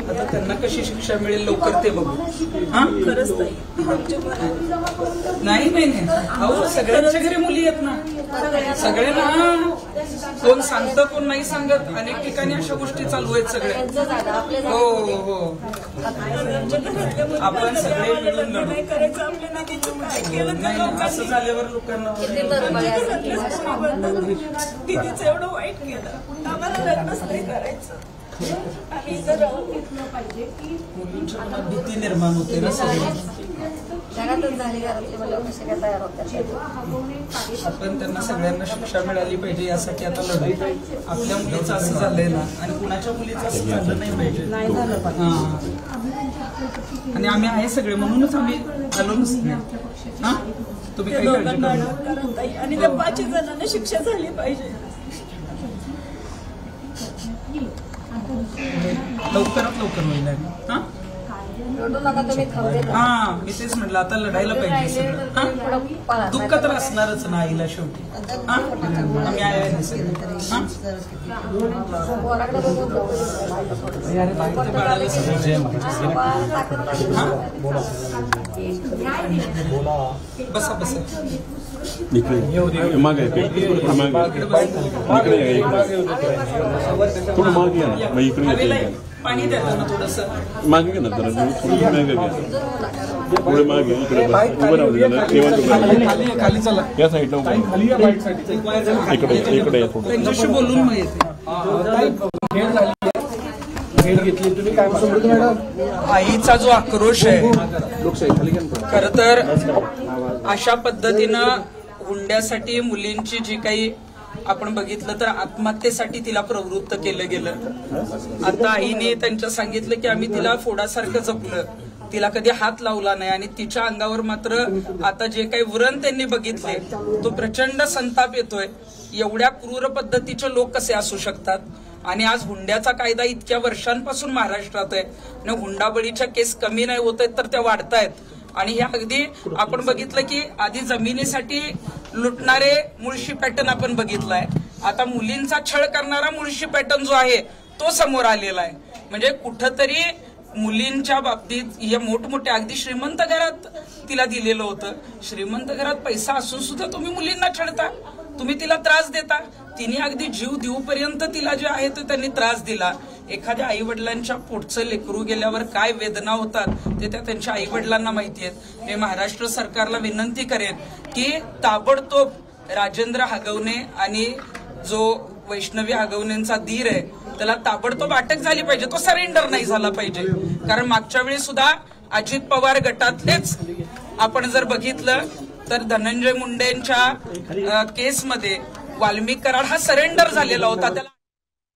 आता त्यांना कशी शिक्षा मिळेल लवकर ते बघू. खरंच नाही नाही नाही अहो सगळ्यांच्या घरी मुली आहेत ना, सगळ्यांना कोण सांगतं कोण नाही सांगत. अनेक ठिकाणी अशा गोष्टी चालू आहेत सगळ्या. हो हो आपण सगळे मिळून लढू. नाही असं झाल्यावर लोकांना तिथेच एवढं वाईट केलं, आम्हाला लग्नच नाही करायचं. मुलींच्या मनात भीती निर्माण होते ना सगळी. आपण त्यांना सगळ्यांना शिक्षा मिळाली पाहिजे यासाठी आता लढू. आपल्या मुलीचं असं झालंय ना आणि कुणाच्या मुलीचं असं झालं नाही पाहिजे. आणि आम्ही आहे सगळे म्हणूनच आम्ही आलो नसतो. हा तुम्ही काही काळजी करू नका. आणि त्या 5 जणांना शिक्षा झाली पाहिजे. लवकरात लवकर होईल. हा मी तेच म्हटलं आता लढायला पाहिजे सगळं. दुःख तर असणारच ना आईला शेवटी. आम्ही आहे सगळं. बसा बसा मागे थोडं मागे या ना, इकडे पाणी द्या ना थोडंसं मागे घ्या ना जरा, थोडी मागे घ्या, पुढे मागे इकडे उभं राहू खाली चला या साईडला इकडे इकडे या थोडं त्यांच्याशी बोलून मग येते. आईचा जो आक्रोश आहे खर तर अशा पद्धतीनं हुंड्यासाठी मुलींची जी काही आपण बघितलं तर आत्महत्येसाठी तिला प्रवृत्त केलं गेलं. आता आईने त्यांच्या सांगितलं की आम्ही तिला फोडासारखं जपलं, तिला कधी हात लावला नाही. आणि तिच्या अंगावर मात्र आता जे काही व्रण त्यांनी बघितले तो प्रचंड संताप येतोय. एवढ्या क्रूर पद्धतीचे लोक कसे असू शकतात. आणि आज हुंड्याचा कायदा इतक्या वर्षांपासून महाराष्ट्रात आहे न, हुंडाबळीच्या केस कमी नाही होत आहेत तर त्या वाढतायत. आणि हे अगदी आपण बघितलं की आधी जमिनीसाठी लुटणारे मुळशी पॅटर्न आपण बघितलाय, आता मुलींचा छळ करणारा मुळशी पॅटर्न जो आहे तो समोर आलेला आहे. म्हणजे कुठंतरी मुलींच्या बाबतीत हे मोठमोठ्या अगदी श्रीमंत घरात तिला दिलेलं होतं. श्रीमंत घरात पैसा असून सुद्धा तुम्ही मुलींना छळता, तुम्ही तिला त्रास देता. तिने अगदी जीव देऊपर्यंत तिला जे आहे तो त्यांनी त्रास दिला. एखाद्या आई वडिलांच्या पोटचं लेकरू गेल्यावर काय वेदना होतात ते त्या त्यांच्या आई वडिलांना माहिती आहेत. मी महाराष्ट्र सरकारला विनंती करेन की ताबडतोब राजेंद्र हगवणे आणि जो वैष्णवी हगवणेंचा दीर आहे त्याला ताबडतोब अटक झाली पाहिजे, तो सरेंडर नाही झाला पाहिजे. कारण मागच्या वेळी सुद्धा अजित पवार गटातलेच आपण जर बघितलं तर धनंजय मुंडेंच्या केसमध्ये वाल्मिक कराड हा सरेंडर झालेला होता. त्याला